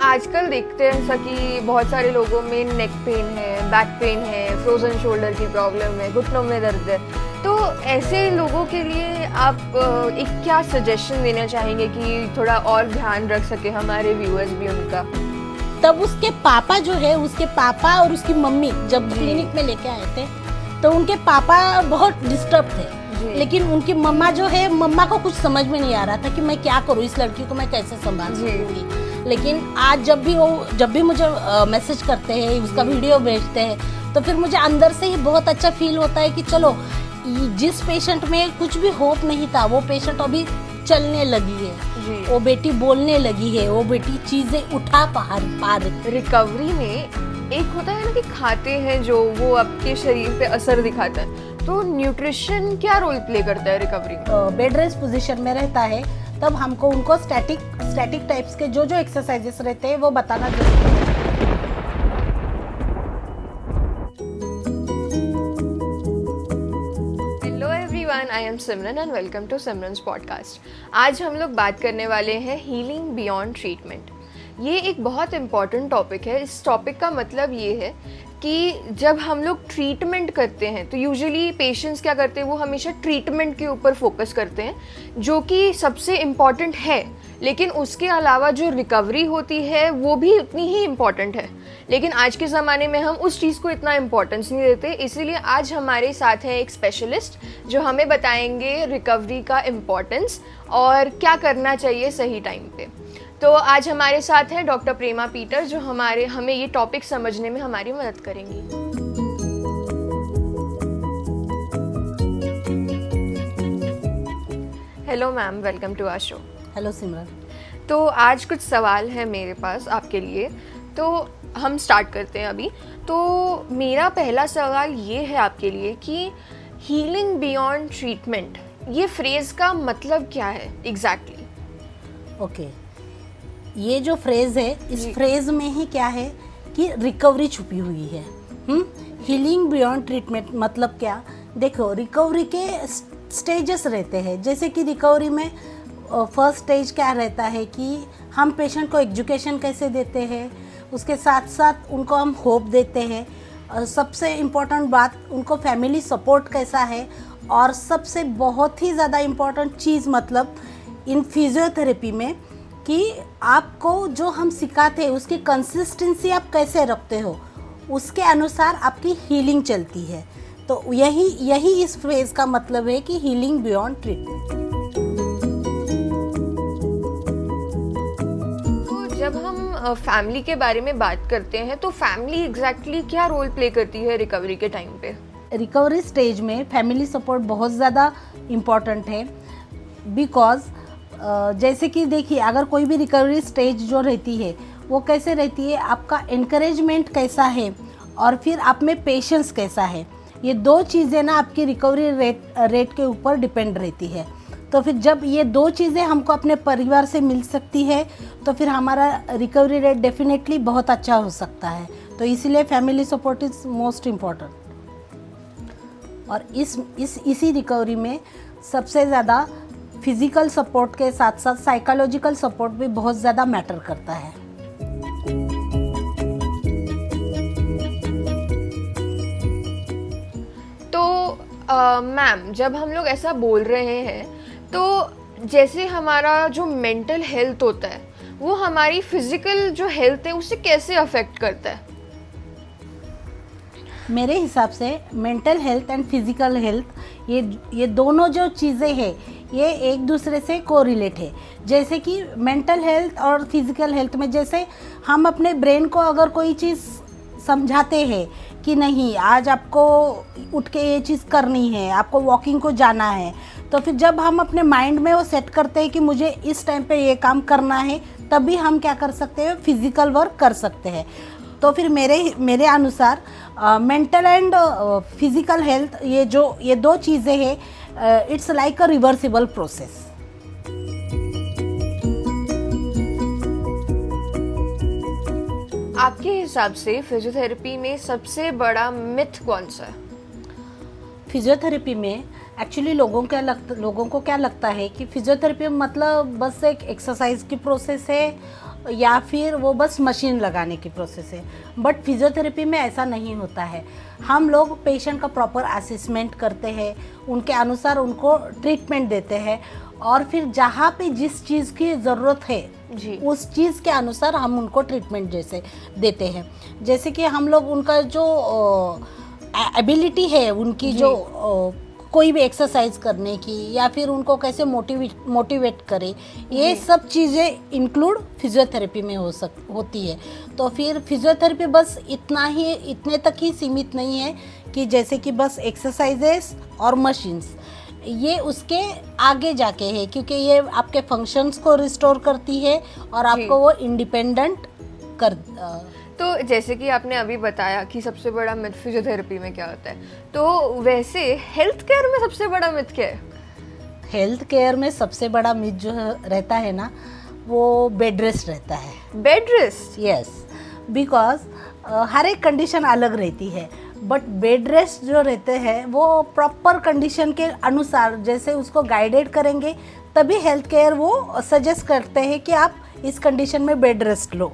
आजकल देखते हैं ऐसा कि बहुत सारे लोगों में नेक पेन है, बैक पेन है, फ्रोजन शोल्डर की प्रॉब्लम है, घुटनों में दर्द है। तो ऐसे लोगों के लिए आप एक क्या सजेशन देना चाहेंगे कि थोड़ा और ध्यान रख सके हमारे व्यूअर्स भी उनका? तब उसके पापा जो है, उसके पापा और उसकी मम्मी जब क्लिनिक में लेके आए थे तो उनके पापा बहुत डिस्टर्ब थे, लेकिन उनकी मम्मा जो है, मम्मा को कुछ समझ में नहीं आ रहा था कि मैं क्या करूँ, इस लड़की को मैं कैसे संभाल सकूंगी। लेकिन आज जब भी मुझे मैसेज करते हैं, उसका वीडियो भेजते हैं, तो फिर मुझे अंदर से ही बहुत अच्छा फील होता है कि चलो, जिस पेशेंट में कुछ भी होप नहीं था वो पेशेंट अभी चलने लगी है, वो बेटी बोलने लगी है, वो बेटी चीजें उठा पा रही। रिकवरी में एक होता है ना कि खाते हैं जो वो आपके शरीर पे असर दिखाता है, तो न्यूट्रिशन क्या रोल प्ले करता है रिकवरी में? बेड रेस्ट पोजीशन में रहता है तब हमको उनको स्टैटिक टाइप्स के जो एक्सरसाइजेस रहते हैं वो बताना जरूरी है। Hello everyone, I am Simran and welcome to Simran's podcast. आज हम लोग बात करने वाले हैं हीलिंग बियॉन्ड ट्रीटमेंट। ये एक बहुत इम्पॉर्टेंट टॉपिक है। इस टॉपिक का मतलब ये है कि जब हम लोग ट्रीटमेंट करते हैं तो यूजुअली पेशेंट्स क्या करते हैं, वो हमेशा ट्रीटमेंट के ऊपर फोकस करते हैं, जो कि सबसे इम्पॉर्टेंट है, लेकिन उसके अलावा जो रिकवरी होती है वो भी उतनी ही इम्पॉर्टेंट है। लेकिन आज के ज़माने में हम उस चीज़ को इतना इम्पोर्टेंस नहीं देते, इसीलिए आज हमारे साथ है एक स्पेशलिस्ट जो हमें बताएंगे रिकवरी का इम्पोर्टेंस और क्या करना चाहिए सही टाइम पे। तो आज हमारे साथ हैं डॉक्टर प्रेमा पीटर, जो हमें ये टॉपिक समझने में हमारी मदद करेंगी। Hello ma'am, welcome to our show. Hello Simran. तो आज कुछ सवाल है मेरे पास आपके लिए, तो हम स्टार्ट करते हैं अभी। तो मेरा पहला सवाल ये है आपके लिए कि हीलिंग बियॉन्ड ट्रीटमेंट, ये फ्रेज़ का मतलब क्या है एग्जैक्टली? ओके, ये जो फ्रेज़ है, इस फ्रेज़ में ही क्या है कि रिकवरी छुपी हुई है। हीलिंग बियॉन्ड ट्रीटमेंट मतलब क्या? देखो, रिकवरी के स्टेजेस रहते हैं। जैसे कि रिकवरी में फर्स्ट स्टेज क्या रहता है कि हम पेशेंट को एजुकेशन कैसे देते हैं, उसके साथ साथ उनको हम होप देते हैं। सबसे इम्पोर्टेंट बात, उनको फैमिली सपोर्ट कैसा है, और सबसे बहुत ही ज़्यादा इम्पोर्टेंट चीज़ मतलब इन फिजियोथेरेपी में कि आपको जो हम सिखाते हैं उसकी कंसिस्टेंसी आप कैसे रखते हो, उसके अनुसार आपकी हीलिंग चलती है। तो यही इस फ्रेज का मतलब है कि हीलिंग बियॉन्ड ट्रीटमेंट। तो जब हम फैमिली के बारे में बात करते हैं तो फैमिली एग्जैक्टली क्या रोल प्ले करती है रिकवरी के टाइम पे? रिकवरी स्टेज में फैमिली सपोर्ट बहुत ज़्यादा इम्पॉर्टेंट है, बिकॉज जैसे कि देखिए, अगर कोई भी रिकवरी स्टेज जो रहती है वो कैसे रहती है, आपका एनकरेजमेंट कैसा है और फिर आप में पेशेंस कैसा है, ये दो चीज़ें ना आपकी रिकवरी रेट के ऊपर डिपेंड रहती है। तो फिर जब ये दो चीज़ें हमको अपने परिवार से मिल सकती है तो फिर हमारा रिकवरी रेट डेफिनेटली बहुत अच्छा हो सकता है। तो इसीलिए family support is most important. और इसी रिकवरी में सबसे ज़्यादा फिजिकल सपोर्ट के साथ साथ साइकोलॉजिकल सपोर्ट भी बहुत ज़्यादा मैटर करता है। तो मैम, जब हम लोग ऐसा बोल रहे हैं तो जैसे हमारा जो मेंटल हेल्थ होता है वो हमारी फिजिकल जो हेल्थ है उससे कैसे अफेक्ट करता है? मेरे हिसाब से mental health and physical health, ये दोनों जो चीज़ें हैं ये एक दूसरे से कोरिलेट है। जैसे कि मेंटल हेल्थ और फिजिकल हेल्थ में, जैसे हम अपने ब्रेन को अगर कोई चीज़ समझाते हैं कि नहीं, आज आपको उठ के ये चीज़ करनी है, आपको वॉकिंग को जाना है, तो फिर जब हम अपने माइंड में वो सेट करते हैं कि मुझे इस टाइम पे ये काम करना है, तभी हम क्या कर सकते हैं, फिजिकल वर्क कर सकते हैं। तो फिर मेरे अनुसार मेंटल एंड फिजिकल हेल्थ, ये दो चीज़ें हैं, it's like a reversible process. आपके हिसाब से फिजियोथेरेपी में सबसे बड़ा मिथ कौन सा है? फिजियोथेरेपी में एक्चुअली लोगों को क्या लगता है कि फिजियोथेरेपी मतलब बस एक एक्सरसाइज की प्रोसेस है या फिर वो बस मशीन लगाने की प्रोसेस है। बट फिजियोथेरेपी में ऐसा नहीं होता है। हम लोग पेशेंट का प्रॉपर असेसमेंट करते हैं, उनके अनुसार उनको ट्रीटमेंट देते हैं, और फिर जहाँ पे जिस चीज़ की ज़रूरत है जी। उस चीज़ के अनुसार हम उनको ट्रीटमेंट जैसे देते हैं। जैसे कि हम लोग उनका जो एबिलिटी है उनकी, जो कोई भी एक्सरसाइज करने की, या फिर उनको कैसे मोटिवेट करे, ये सब चीज़ें इंक्लूड फिजियोथेरेपी में होती है। तो फिर फिजियोथेरेपी बस इतने तक ही सीमित नहीं है कि जैसे कि बस एक्सरसाइजेस और मशीन्स, ये उसके आगे जाके है, क्योंकि ये आपके फंक्शंस को रिस्टोर करती है और आपको वो इंडिपेंडेंट कर। तो जैसे कि आपने अभी बताया कि सबसे बड़ा मिथ फिजियोथेरेपी में क्या होता है, तो वैसे हेल्थ केयर में सबसे बड़ा मिथ क्या है? हेल्थ केयर में सबसे बड़ा मिथ जो रहता है ना, वो बेड रेस्ट रहता है। Bed rest? यस, बिकॉज हर एक कंडीशन अलग रहती है, बट बेड रेस्ट जो रहते हैं वो प्रॉपर कंडीशन के अनुसार जैसे उसको गाइडेड करेंगे, तभी हेल्थ केयर वो सजेस्ट करते हैं कि आप इस कंडीशन में बेड रेस्ट लो।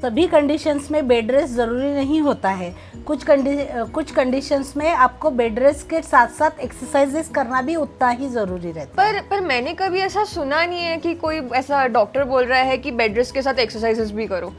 सभी कंडीशंस में बेड रेस्ट ज़रूरी नहीं होता है। कुछ कंडीशंस में आपको बेड रेस्ट के साथ साथ एक्सरसाइजेस करना भी उतना ही ज़रूरी रहता है। पर मैंने कभी ऐसा सुना नहीं है कि कोई ऐसा डॉक्टर बोल रहा है कि बेड रेस्ट के साथ एक्सरसाइजेस भी करो।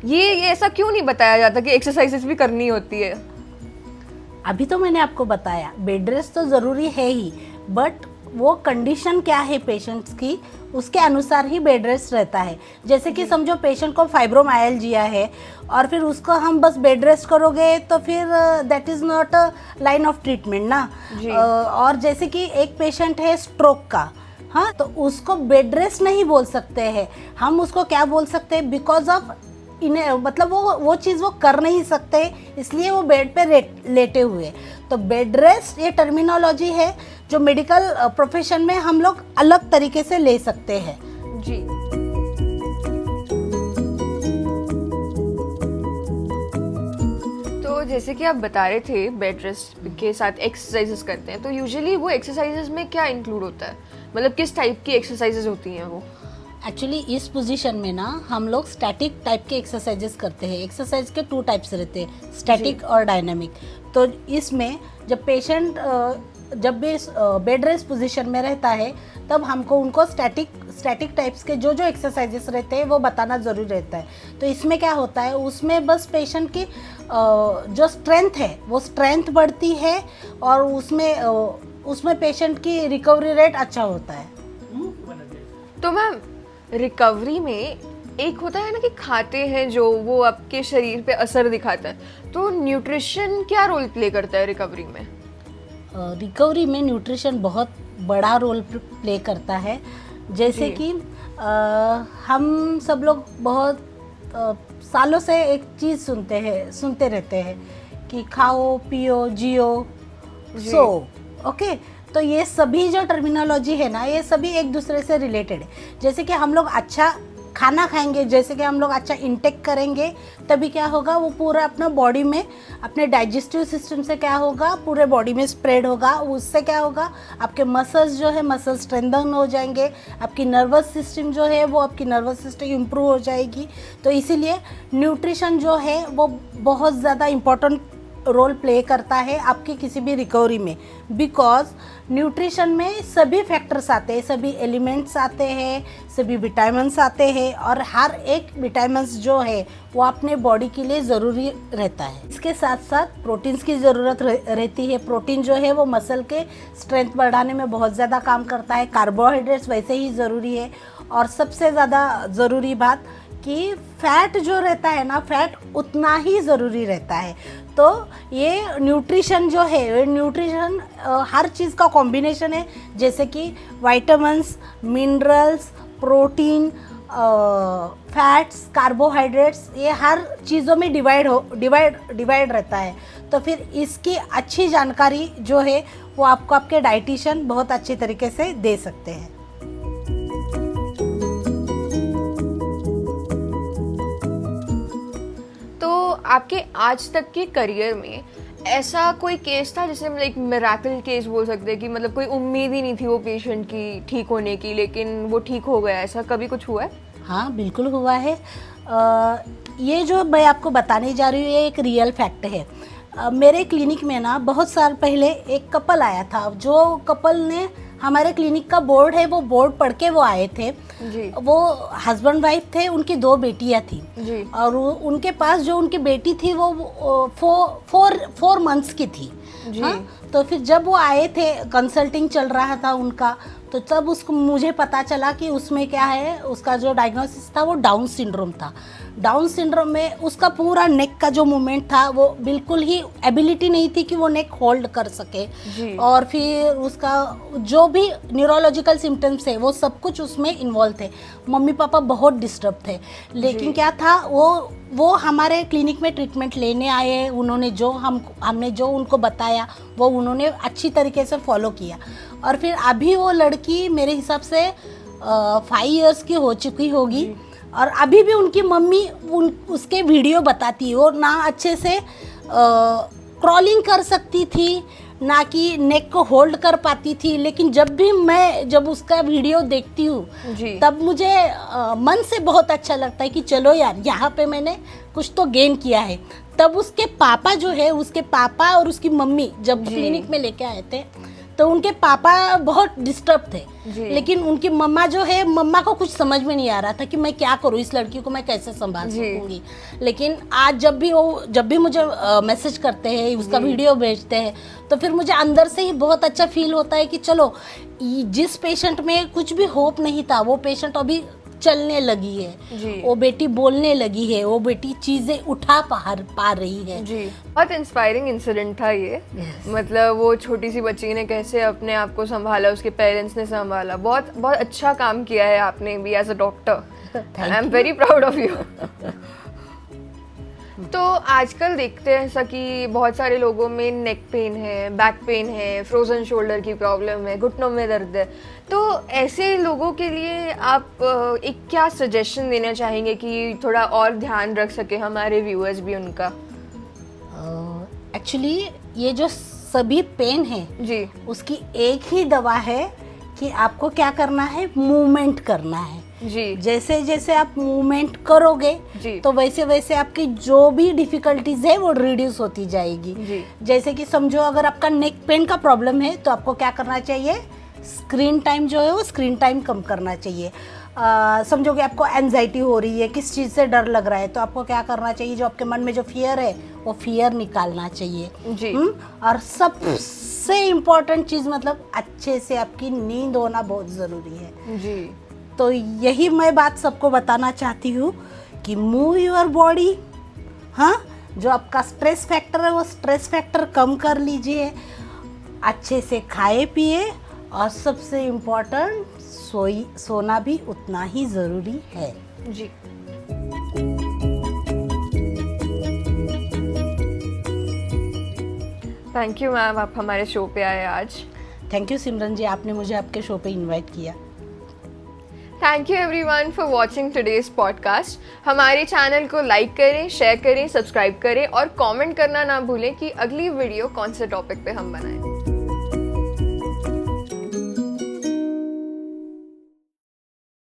ये ऐसा क्यों नहीं बताया जाता कि एक्सरसाइजेस भी करनी होती है? अभी तो मैंने आपको बताया बेड रेस्ट तो ज़रूरी है ही, बट वो कंडीशन क्या है पेशेंट्स की, उसके अनुसार ही बेड रेस्ट रहता है। जैसे कि समझो पेशेंट को फाइब्रोमाइल्जिया है और फिर उसको हम बस बेड रेस्ट करोगे तो फिर that is not a line of treatment ना। और जैसे कि एक पेशेंट है स्ट्रोक का, हाँ, तो उसको बेड रेस्ट नहीं बोल सकते हैं हम, उसको क्या बोल सकते हैं, बिकॉज ऑफ इन्हें मतलब वो चीज़ वो कर नहीं सकते, इसलिए वो बेड पे लेटे हुए। तो बेड रेस्ट ये टर्मिनोलॉजी है जो मेडिकल प्रोफेशन में हम लोग अलग तरीके से ले सकते हैं। जी। तो जैसे कि आप बता रहे थे बेड रेस्ट के साथ एक्सरसाइजेस करते हैं, तो यूजुअली वो एक्सरसाइजेस में क्या इंक्लूड होता है, मतलब किस टाइप की एक्सरसाइजेस होती हैं वो? एक्चुअली इस पोजीशन में ना हम लोग स्टैटिक टाइप के एक्सरसाइजेस करते हैं। एक्सरसाइज के 2 टाइप्स रहते हैं, स्टैटिक और डायनामिक। तो इसमें जब पेशेंट जब भी बेड रेस्ट पोजीशन में रहता है तब हमको उनको स्टैटिक टाइप्स के जो एक्सरसाइजेस रहते हैं वो बताना ज़रूरी रहता है। तो इसमें क्या होता है, उसमें बस पेशेंट की जो स्ट्रेंथ है वो स्ट्रेंथ बढ़ती है और उसमें पेशेंट की रिकवरी रेट अच्छा होता है। तो मैम रिकवरी में एक होता है ना कि खाते हैं जो वो आपके शरीर पे असर दिखाता है, तो न्यूट्रिशन क्या रोल प्ले करता है रिकवरी में? रिकवरी में न्यूट्रिशन बहुत बड़ा रोल प्ले करता है। जैसे कि हम सब लोग बहुत सालों से एक चीज़ सुनते रहते हैं कि खाओ पियो जियो सो, ओके। तो ये सभी जो टर्मिनोलॉजी है ना, ये सभी एक दूसरे से रिलेटेड है। जैसे कि हम लोग अच्छा खाना खाएंगे, जैसे कि हम लोग अच्छा इंटेक करेंगे, तभी क्या होगा, वो पूरा अपना बॉडी में, अपने डाइजेस्टिव सिस्टम से क्या होगा, पूरे बॉडी में स्प्रेड होगा। उससे क्या होगा, आपके मसल्स जो है मसल्स स्ट्रेंथन हो जाएंगे, आपकी नर्वस सिस्टम जो है वो आपकी नर्वस सिस्टम इम्प्रूव हो जाएगी। तो इसीलिए न्यूट्रिशन जो है वो बहुत ज़्यादा इम्पोर्टेंट रोल प्ले करता है आपकी किसी भी रिकवरी में, बिकॉज न्यूट्रिशन में सभी फैक्टर्स आते हैं, सभी एलिमेंट्स आते हैं, सभी विटामिन्स आते हैं, और हर एक विटामिन्स जो है वो अपने बॉडी के लिए ज़रूरी रहता है। इसके साथ साथ प्रोटीन्स की ज़रूरत रहती है। प्रोटीन जो है वो मसल के स्ट्रेंथ बढ़ाने में बहुत ज़्यादा काम करता है। कार्बोहाइड्रेट्स वैसे ही ज़रूरी है, और सबसे ज़्यादा ज़रूरी बात कि फैट जो रहता है ना, फैट उतना ही ज़रूरी रहता है। तो ये न्यूट्रिशन जो है, न्यूट्रिशन हर चीज़ का कॉम्बिनेशन है, जैसे कि vitamins, minerals, protein, fats, carbohydrates, ये हर चीज़ों में डिवाइड रहता है। तो फिर इसकी अच्छी जानकारी जो है वो आपको आपके डाइटिशियन बहुत अच्छे तरीके से दे सकते हैं। आपके आज तक के करियर में ऐसा कोई केस था जिसे हम एक मिरेकल केस बोल सकते हैं कि मतलब कोई उम्मीद ही नहीं थी वो पेशेंट की ठीक होने की, लेकिन वो ठीक हो गया, ऐसा कभी कुछ हुआ है? हाँ बिल्कुल हुआ है। ये जो मैं आपको बताने जा रही हूँ ये एक रियल फैक्ट है। मेरे क्लिनिक में ना बहुत साल पहले एक कपल आया था, जो कपल ने हमारे क्लिनिक का बोर्ड है वो बोर्ड पढ़ के वो आए थे जी। वो हस्बैंड वाइफ थे, उनकी 2 बेटियां थी जी। और उनके पास जो उनकी बेटी थी वो 4 मंथ्स की थी जी। हाँ? तो फिर जब वो आए थे, कंसल्टिंग चल रहा था उनका, तो तब उसको मुझे पता चला कि उसमें क्या है, उसका जो डायग्नोसिस था वो डाउन सिंड्रोम था। डाउन सिंड्रोम में उसका पूरा नेक का जो मूवमेंट था वो बिल्कुल ही एबिलिटी नहीं थी कि वो नेक होल्ड कर सके जी। और फिर उसका जो भी न्यूरोलॉजिकल सिम्टम्स है वो सब कुछ उसमें इन्वॉल्व थे। मम्मी पापा बहुत डिस्टर्ब थे, लेकिन क्या था वो हमारे क्लिनिक में ट्रीटमेंट लेने आए। उन्होंने जो हमने जो उनको बताया वो उन्होंने अच्छी तरीके से फॉलो किया और फिर अभी वो लड़की मेरे हिसाब से 5 इयर्स की हो चुकी होगी और अभी भी उनकी मम्मी उसके वीडियो बताती है। वो ना अच्छे से क्रॉलिंग कर सकती थी, ना कि नेक को होल्ड कर पाती थी, लेकिन जब उसका वीडियो देखती हूँ तब मुझे मन से बहुत अच्छा लगता है कि चलो यार यहाँ पे मैंने कुछ तो गेन किया है। तब उसके पापा जो है, उसके पापा और उसकी मम्मी जब क्लिनिक में लेके आए थे तो उनके पापा बहुत डिस्टर्ब थे, लेकिन उनकी मम्मा जो है, मम्मा को कुछ समझ में नहीं आ रहा था कि मैं क्या करूँ, इस लड़की को मैं कैसे संभाल सकूंगी। लेकिन आज जब भी मुझे मैसेज करते हैं, उसका वीडियो भेजते हैं, तो फिर मुझे अंदर से ही बहुत अच्छा फील होता है कि चलो जिस पेशेंट में कुछ भी होप नहीं था वो पेशेंट अभी चलने लगी है, वो बेटी बोलने लगी है, वो बेटी चीजें उठा पा रही है। जी, बहुत इंस्पायरिंग इंसिडेंट था ये। मतलब वो छोटी सी बच्ची ने कैसे अपने आप को संभाला, उसके पेरेंट्स ने संभाला। बहुत बहुत अच्छा काम किया है आपने भी as a doctor. I am very proud of you. तो आजकल देखते हैं ऐसा कि बहुत सारे लोगों में नेक पेन है, बैक पेन है, फ्रोजन शोल्डर की प्रॉब्लम है, घुटनों में दर्द है। तो ऐसे लोगों के लिए आप एक क्या सजेशन देना चाहेंगे कि थोड़ा और ध्यान रख सके हमारे व्यूअर्स भी उनका? एक्चुअली ये जो सभी पेन है जी, उसकी एक ही दवा है कि आपको क्या करना है, मूवमेंट करना है जी। जैसे जैसे आप मूवमेंट करोगे जी, तो वैसे वैसे आपकी जो भी डिफिकल्टीज है वो रिड्यूस होती जाएगी जी। जैसे कि समझो अगर आपका नेक पेन का प्रॉब्लम है तो आपको क्या करना चाहिए, स्क्रीन टाइम जो है वो स्क्रीन टाइम कम करना चाहिए। समझो कि आपको एंजाइटी हो रही है, किस चीज़ से डर लग रहा है, तो आपको क्या करना चाहिए, जो आपके मन में जो फियर है वो फियर निकालना चाहिए जी। और सबसे इम्पोर्टेंट चीज़ मतलब अच्छे से आपकी नींद होना बहुत ज़रूरी है जी। तो यही मैं बात सबको बताना चाहती हूँ कि मूव योर बॉडी। हाँ, जो आपका स्ट्रेस फैक्टर है वो स्ट्रेस फैक्टर कम कर लीजिए, अच्छे से खाए पिए और सबसे इम्पोर्टेंट सोना भी उतना ही ज़रूरी है जी। थैंक यू मैम, आप हमारे शो पे आए आज। थैंक यू सिमरन जी, आपने मुझे आपके शो पे इनवाइट किया। Thank you everyone for watching today's podcast. हमारे चैनल को लाइक करें, शेयर करें, सब्सक्राइब करें और कमेंट करना ना भूलें कि अगली वीडियो कौन से टॉपिक पे हम बनाएं।